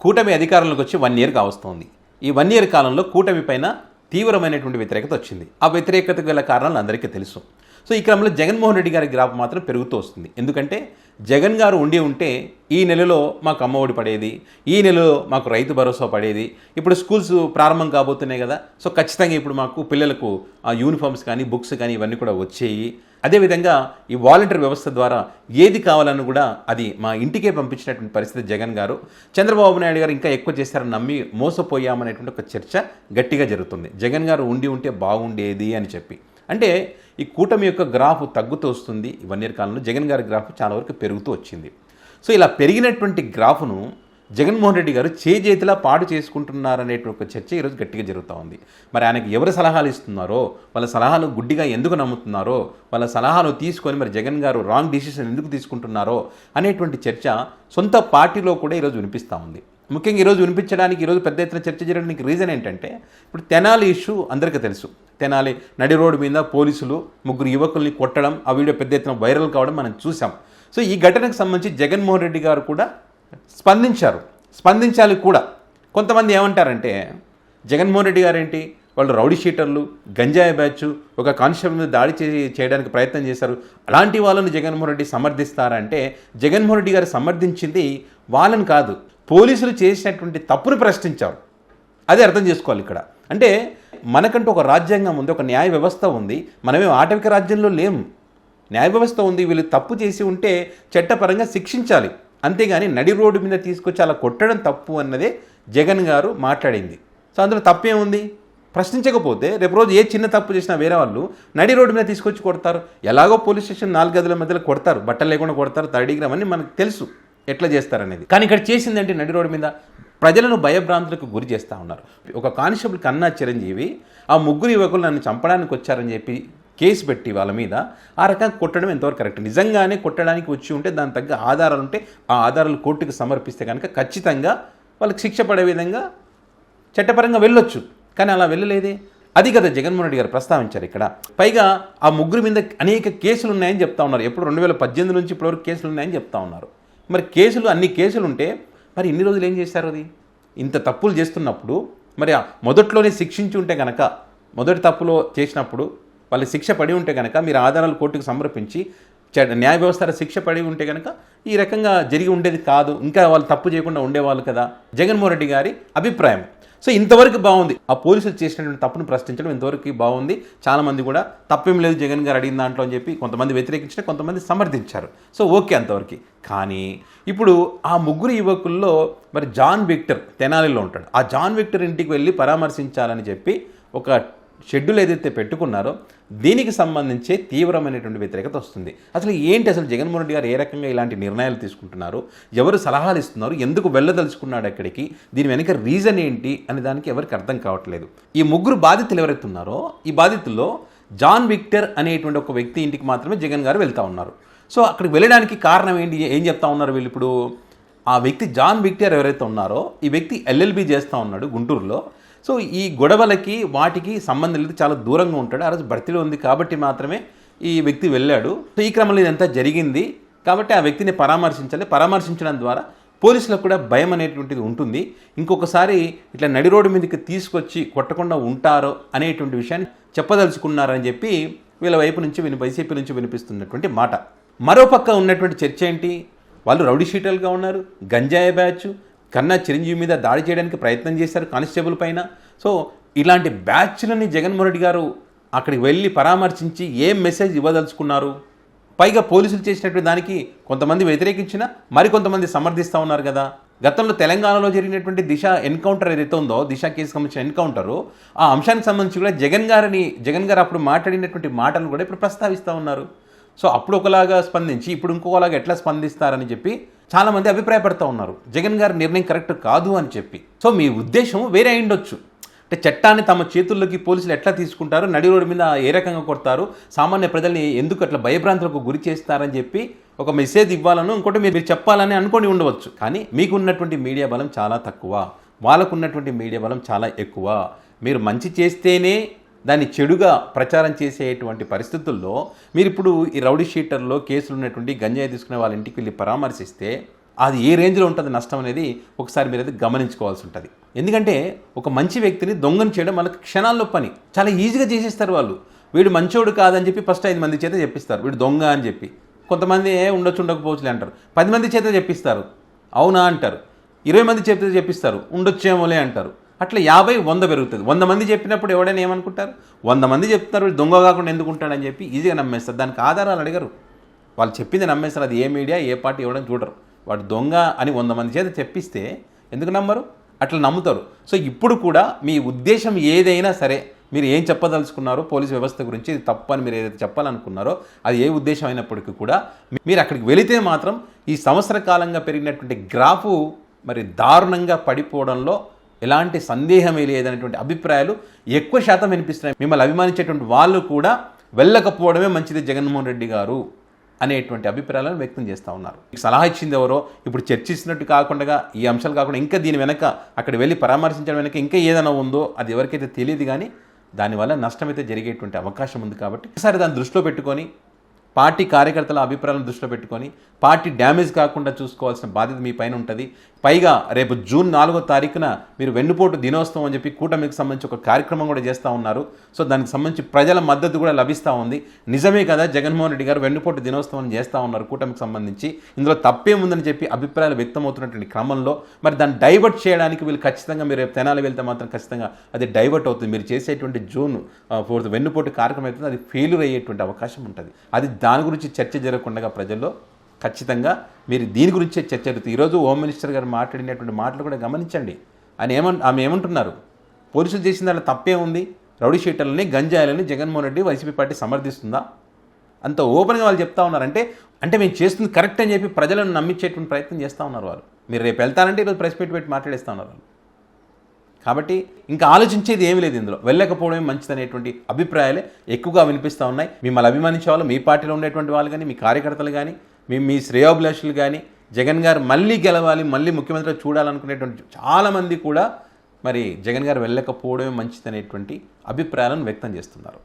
కూటమి అధికారంలోకి వచ్చి 1 ఇయర్ కావస్తోంది. ఈ 1 ఇయర్ కాలంలో కూటమి పైన తీవ్రమైనటువంటి వ్యతిరేకత వచ్చింది. ఆ వ్యతిరేకతకు గల కారణాలు అందరికీ తెలుసు. సో ఈ క్రమంలో జగన్మోహన్ రెడ్డి గారి గ్రాఫ్ మాత్రం పెరుగుతూ వస్తుంది. ఎందుకంటే జగన్ గారు ఉంటే ఈ నెలలో మాకు అమ్మఒడి పడేది, ఈ నెలలో మాకు రైతు భరోసా పడేది, ఇప్పుడు స్కూల్స్ ప్రారంభం కాబోతున్నాయి కదా, సో ఖచ్చితంగా ఇప్పుడు మాకు పిల్లలకు యూనిఫామ్స్ కానీ బుక్స్ కానీ ఇవన్నీ కూడా వచ్చేయి. అదేవిధంగా ఈ వాలంటీర్ వ్యవస్థ ద్వారా ఏది కావాలని కూడా అది మా ఇంటికే పంపించినటువంటి పరిస్థితి జగన్ గారు. చంద్రబాబు నాయుడు గారు ఇంకా ఎక్కువ చేస్తారని నమ్మి మోసపోయామనేటువంటి ఒక చర్చ గట్టిగా జరుగుతుంది. జగన్ గారు ఉంటే బాగుండేది అని చెప్పి. అంటే ఈ కూటమి యొక్క గ్రాఫ్ తగ్గుతూ వస్తుంది. ఈ 1 ఇయర్ కాలంలో జగన్ గారి గ్రాఫ్ చాలా వరకు పెరుగుతూ వచ్చింది. సో ఇలా పెరిగినటువంటి గ్రాఫ్ను జగన్మోహన్ రెడ్డి గారు చేజేతిలా పాడు చేసుకుంటున్నారనేటువంటి ఒక చర్చ ఈరోజు గట్టిగా జరుగుతూ ఉంది. మరి ఆయనకు ఎవరు సలహాలు ఇస్తున్నారో, వాళ్ళ సలహాలు గుడ్డిగా ఎందుకు నమ్ముతున్నారో, వాళ్ళ సలహాలు తీసుకొని మరి జగన్ గారు రాంగ్ డిసిషన్ ఎందుకు తీసుకుంటున్నారో అనేటువంటి చర్చ సొంత పార్టీలో కూడా ఈరోజు వినిపిస్తూ ఉంది. ముఖ్యంగా ఈరోజు వినిపించడానికి ఈరోజు పెద్ద ఎత్తున చర్చ జరగడానికి రీజన్ ఏంటంటే, ఇప్పుడు తెనాలి ఇష్యూ అందరికీ తెలుసు. తెనాలి నడి రోడ్డు మీద పోలీసులు 3 యువకుల్ని కొట్టడం, ఆ వీడియో పెద్ద ఎత్తున వైరల్ కావడం మనం చూసాం. సో ఈ ఘటనకు సంబంధించి జగన్మోహన్ రెడ్డి గారు కూడా స్పందించాలి కూడా. కొంతమంది ఏమంటారంటే, జగన్మోహన్ రెడ్డి గారు ఏంటి, వాళ్ళు రౌడీ షీటర్లు, గంజాయి బ్యాచ్, ఒక కానిస్టేబుల్ మీద దాడి చేయడానికి ప్రయత్నం చేశారు, అలాంటి వాళ్ళని జగన్మోహన్ రెడ్డి సమర్థిస్తారంటే, జగన్మోహన్ రెడ్డి గారు సమర్థించింది వాళ్ళని కాదు, పోలీసులు చేసినటువంటి తప్పును ప్రశ్నించారు. అదే అర్థం చేసుకోవాలి ఇక్కడ. అంటే మనకంటూ ఒక రాజ్యాంగం ఉంది, ఒక న్యాయ వ్యవస్థ ఉంది. మనమేం ఆటవిక రాజ్యంలో లేము. న్యాయ వ్యవస్థ ఉంది. వీళ్ళు తప్పు చేసి ఉంటే చట్టపరంగా శిక్షించాలి. అంతేగాని నడి రోడ్డు మీద తీసుకొచ్చి అలా కొట్టడం తప్పు అన్నదే జగన్ గారు మాట్లాడింది. సో అందులో తప్పేముంది? ప్రశ్నించకపోతే రేపు రోజు ఏ చిన్న తప్పు చేసినా వేరే వాళ్ళు నడి రోడ్డు మీద తీసుకొచ్చి కొడతారు. ఎలాగో పోలీస్ స్టేషన్ 4 గదుల మధ్యలో కొడతారు, బట్టలు లేకుండా కొడతారు, 3rd డిగ్రీ అవన్నీ మనకు తెలుసు ఎట్లా చేస్తారనేది. కానీ ఇక్కడ చేసిందంటే నడి రోడ్డు మీద ప్రజలను భయభ్రాంతులకు గురి చేస్తూ ఉన్నారు. ఒక కానిస్టేబుల్ కన్నా చిరంజీవి ఆ 3 యువకులు నన్ను చంపడానికి వచ్చారని చెప్పి కేసు పెట్టి వాళ్ళ మీద ఆ రకంగా కొట్టడం ఎంతవరకు కరెక్ట్? నిజంగానే కొట్టడానికి వచ్చి ఉంటే దాని తగ్గ ఆధారాలు ఉంటే ఆ ఆధారాలు కోర్టుకు సమర్పిస్తే కనుక ఖచ్చితంగా వాళ్ళకి శిక్ష పడే విధంగా చట్టపరంగా వెళ్ళొచ్చు. కానీ అలా వెళ్ళలేదే. అది కదా జగన్మోహన్ రెడ్డి గారు ప్రస్తావించారు ఇక్కడ. పైగా ఆ 3 మీద అనేక కేసులు ఉన్నాయని చెప్తా ఉన్నారు. ఎప్పుడు 2018 నుంచి ఇప్పటివరకు కేసులు ఉన్నాయని చెప్తా ఉన్నారు. మరి అన్ని కేసులు ఉంటే మరి ఇన్ని రోజులు ఏం చేశారు? అది ఇంత తప్పులు చేస్తున్నప్పుడు మరి మొదట్లోనే శిక్షించి ఉంటే కనుక, మొదటి తప్పులో చేసినప్పుడు వాళ్ళు శిక్ష పడి ఉంటే కనుక, మీరు ఆధారాలు కోర్టుకు సమర్పించి న్యాయ వ్యవస్థ శిక్ష పడి ఉంటే కనుక ఈ రకంగా జరిగి ఉండేది కాదు, ఇంకా వాళ్ళు తప్పు చేయకుండా ఉండేవాళ్ళు కదా జగన్మోహన్ రెడ్డి గారి అభిప్రాయం. సో ఇంతవరకు బాగుంది. ఆ పోలీసులు చేసినటువంటి తప్పును ప్రశ్నించడం ఇంతవరకు బాగుంది. చాలామంది కూడా తప్పేం లేదు జగన్ గారు అడిగిన దాంట్లో అని చెప్పి కొంతమంది వ్యతిరేకించిన, కొంతమంది సమర్థించారు. సో ఓకే అంతవరకు. కానీ ఇప్పుడు ఆ 3 యువకుల్లో మరి జాన్ విక్టర్ తెనాలిలో ఉంటాడు. ఆ జాన్ విక్టర్ ఇంటికి వెళ్ళి పరామర్శించాలని చెప్పి ఒక షెడ్యూల్ ఏదైతే పెట్టుకున్నారో దీనికి సంబంధించే తీవ్రమైనటువంటి వ్యతిరేకత వస్తుంది. అసలు జగన్మోహన్ రెడ్డి గారు ఏ రకంగా ఇలాంటి నిర్ణయాలు తీసుకుంటున్నారు, ఎవరు సలహాలు ఇస్తున్నారు, ఎందుకు వెళ్ళదలుచుకున్నాడు అక్కడికి, దీని వెనక రీజన్ ఏంటి అనే దానికి ఎవరికి అర్థం కావట్లేదు. ఈ 3 బాధితులు ఎవరైతే ఉన్నారో ఈ బాధితుల్లో జాన్ విక్టర్ అనేటువంటి ఒక వ్యక్తి ఇంటికి మాత్రమే జగన్ గారు వెళ్తూ ఉన్నారు. సో అక్కడికి వెళ్ళడానికి కారణం ఏంటి, ఏం చెప్తా ఉన్నారు వీళ్ళు? ఇప్పుడు ఆ వ్యక్తి జాన్ విక్టర్ ఎవరైతే ఉన్నారో ఈ వ్యక్తి LLB చేస్తూ ఉన్నాడు గుంటూరులో. సో ఈ గొడవలకి వాటికి సంబంధం లేదు, చాలా దూరంగా ఉంటాడు. ఆ రోజు బర్త్డే ఉంది కాబట్టి మాత్రమే ఈ వ్యక్తి వెళ్ళాడు. సో ఈ క్రమంలో ఇదంతా జరిగింది కాబట్టి ఆ వ్యక్తిని పరామర్శించడం ద్వారా పోలీసులకు కూడా భయం అనేటువంటిది ఉంటుంది. ఇంకొకసారి ఇట్లా నడి రోడ్డు మీదకి తీసుకొచ్చి కొట్టకుండా ఉంటారో అనేటువంటి విషయాన్ని చెప్పదలుచుకున్నారని చెప్పి వీళ్ళ వైపు నుంచి వైసీపీ నుంచి వినిపిస్తున్నటువంటి మాట. మరోపక్క ఉన్నటువంటి చర్చ ఏంటి, వాళ్ళు రౌడీ షీటర్లుగా ఉన్నారు, గంజాయి బ్యాచ్, కన్నా చిరంజీవి మీద దాడి చేయడానికి ప్రయత్నం చేశారు కానిస్టేబుల్ పైన. సో ఇలాంటి బ్యాచ్లని జగన్మోహన్ రెడ్డి గారు అక్కడికి వెళ్ళి పరామర్శించి ఏం మెసేజ్ ఇవ్వదలుచుకున్నారు? పైగా పోలీసులు చేసినటువంటి దానికి కొంతమంది వ్యతిరేకించినా మరికొంతమంది సమర్థిస్తూ ఉన్నారు కదా. గతంలో తెలంగాణలో జరిగినటువంటి దిశ ఎన్కౌంటర్ ఏదైతే ఉందో, దిశ కేసుకు సంబంధించిన ఎన్కౌంటరు, ఆ అంశానికి సంబంధించి కూడా జగన్ గారు అప్పుడు మాట్లాడినటువంటి మాటలు కూడా ఇప్పుడు ప్రస్తావిస్తూ ఉన్నారు. సో అప్పుడు ఒకలాగా స్పందించి ఇప్పుడు ఇంకొకలాగా ఎట్లా స్పందిస్తారని చెప్పి చాలామంది అభిప్రాయపడుతూ ఉన్నారు. జగన్ గారి నిర్ణయం కరెక్ట్ కాదు అని చెప్పి. సో మీ ఉద్దేశం వేరే అయిండొచ్చు. అంటే చట్టాన్ని తమ చేతుల్లోకి పోలీసులు ఎట్లా తీసుకుంటారు, నడి రోడ్డు మీద ఏ రకంగా కొడతారు, సామాన్య ప్రజల్ని ఎందుకు అట్లా భయభ్రాంతులకు గురి చేస్తారని చెప్పి ఒక మెసేజ్ ఇవ్వాలను, ఇంకోటి మీరు చెప్పాలని అనుకొని ఉండవచ్చు. కానీ మీకున్నటువంటి మీడియా బలం చాలా తక్కువ, వాళ్ళకున్నటువంటి మీడియా బలం చాలా ఎక్కువ. మీరు మంచి చేస్తేనే దాన్ని చెడుగా ప్రచారం చేసేటువంటి పరిస్థితుల్లో మీరు ఇప్పుడు ఈ రౌడీ షీటర్లో కేసులు ఉన్నటువంటి గంజాయి తీసుకునే వాళ్ళ ఇంటికి వెళ్ళి పరామర్శిస్తే అది ఏ రేంజ్లో ఉంటుంది నష్టం అనేది ఒకసారి మీరు అయితే గమనించుకోవాల్సి ఉంటుంది. ఎందుకంటే ఒక మంచి వ్యక్తిని దొంగను చేయడం వాళ్ళకి క్షణాల్లో పని, చాలా ఈజీగా చేసేస్తారు వాళ్ళు. వీడు మంచోడు కాదని చెప్పి ఫస్ట్ 5 మంది చేత చెప్పిస్తారు, వీడు దొంగ అని చెప్పి. కొంతమంది ఉండొచ్చు ఉండకపోవచ్చులే అంటారు, 10 మంది చేత చెప్పిస్తారు, అవునా అంటారు, 20 మంది చేత చెప్పిస్తారు, ఉండొచ్చేమోలే అంటారు. అట్లా 50, 100 పెరుగుతుంది. 100 మంది చెప్పినప్పుడు ఎవడైనా ఏమనుకుంటారు, 100 మంది చెప్తారు వీడు దొంగ కాకుండా ఎందుకు ఉంటాడని చెప్పి ఈజీగా నమ్మేస్తారు. దానికి ఆధారాలు అడగరు, వాళ్ళు చెప్పింది నమ్మేస్తారు. అది ఏ మీడియా ఏ పార్టీ ఇవ్వడం చూడరు. వాడు దొంగ అని 100 మంది చేత చెప్పిస్తే ఎందుకు నమ్మరు, అట్లా నమ్ముతారు. సో ఇప్పుడు కూడా మీ ఉద్దేశం ఏదైనా సరే, మీరు ఏం చెప్పదలుచుకున్నారో పోలీస్ వ్యవస్థ గురించి, ఇది తప్పు అని మీరు ఏదైతే చెప్పాలనుకున్నారో అది ఏ ఉద్దేశం అయినప్పటికీ కూడా మీరు అక్కడికి వెళితే మాత్రం ఈ సంవత్సర కాలంగా పెరిగినటువంటి గ్రాఫు మరి దారుణంగా పడిపోవడంలో ఎలాంటి సందేహమే లేదనేటువంటి అభిప్రాయాలు ఎక్కువ శాతం వినిపిస్తున్నాయి. మిమ్మల్ని అభిమానించేటువంటి వాళ్ళు కూడా వెళ్ళకపోవడమే మంచిది జగన్మోహన్ రెడ్డి గారు అనేటువంటి అభిప్రాయాలను వ్యక్తం చేస్తూ ఉన్నారు. మీకు సలహా ఇచ్చింది ఎవరో, ఇప్పుడు చర్చిస్తున్నట్టు కాకుండా ఈ అంశాలు కాకుండా ఇంకా దీని వెనక అక్కడ వెళ్ళి పరామర్శించడం వెనక ఇంకా ఏదైనా ఉందో అది ఎవరికైతే తెలియదు, కానీ దానివల్ల నష్టం అయితే జరిగేటువంటి అవకాశం ఉంది. కాబట్టి ఒకసారి దాన్ని దృష్టిలో పెట్టుకొని, పార్టీ కార్యకర్తల అభిప్రాయాలను దృష్టిలో పెట్టుకొని పార్టీ డ్యామేజ్ కాకుండా చూసుకోవాల్సిన బాధ్యత మీ పైన ఉంటుంది. పైగా రేపు జూన్ 4వ తారీఖున మీరు వెన్నుపోటు దినోత్సవం అని చెప్పి కూటమికి సంబంధించి ఒక కార్యక్రమం కూడా చేస్తూ ఉన్నారు. సో దానికి సంబంధించి ప్రజల మద్దతు కూడా లభిస్తూ ఉంది. నిజమే కదా, జగన్మోహన్ రెడ్డి గారు వెన్నుపోటు దినోత్సవం చేస్తూ ఉన్నారు కూటమికి సంబంధించి, ఇందులో తప్పేముందని చెప్పి అభిప్రాయాలు వ్యక్తమవుతున్నటువంటి క్రమంలో మరి దాన్ని డైవర్ట్ చేయడానికి వీళ్ళు ఖచ్చితంగా, మీరు రేపు తెనాలి వెళ్తే మాత్రం ఖచ్చితంగా అది డైవర్ట్ అవుతుంది. మీరు చేసేటువంటి జూన్ 4th వెన్నుపోటు కార్యక్రమం అవుతుంది, అది ఫెయిల్యూర్ అయ్యేటువంటి అవకాశం ఉంటుంది. అది దాని గురించి చర్చ జరగకుండా ప్రజల్లో ఖచ్చితంగా మీరు దీని గురించే చర్చ జరుగుతుంది. ఈరోజు హోమ్ మినిస్టర్ గారు మాట్లాడినటువంటి మాటలు కూడా గమనించండి. ఆమె ఏమంటున్నారు, పోలీసులు చేసిన దాంట్లో తప్పే ఉంది, రౌడీ షీటర్లని గంజాయిలని జగన్మోహన్ రెడ్డి వైసీపీ పార్టీ సమర్థిస్తుందా? అంత ఓపెన్గా వాళ్ళు చెప్తా ఉన్నారంటే మేము చేస్తుంది కరెక్ట్ అని చెప్పి ప్రజలను నమ్మించేటువంటి ప్రయత్నం చేస్తూ ఉన్నారు వాళ్ళు. మీరు రేపు వెళ్తారంటే ఈరోజు ప్రెస్ మీట్ పెట్టి మాట్లాడేస్తూ ఉన్నారు వాళ్ళు. కాబట్టి ఇంకా ఆలోచించేది ఏమీ లేదు ఇందులో, వెళ్ళకపోవడమే మంచిదనేటువంటి అభిప్రాయాలే ఎక్కువగా వినిపిస్తూ ఉన్నాయి. మిమ్మల్ని అభిమానించే వాళ్ళు, మీ పార్టీలో ఉండేటువంటి వాళ్ళు కానీ, మీ కార్యకర్తలు కానీ, మీ శ్రేయోభిలాషులు కానీ, జగన్ గారు మళ్ళీ గెలవాలి, మళ్ళీ ముఖ్యమంత్రిగా చూడాలనుకునేటువంటి చాలామంది కూడా మరి జగన్ గారు వెళ్ళకపోవడమే మంచిదనేటువంటి అభిప్రాయాలను వ్యక్తం చేస్తున్నారు.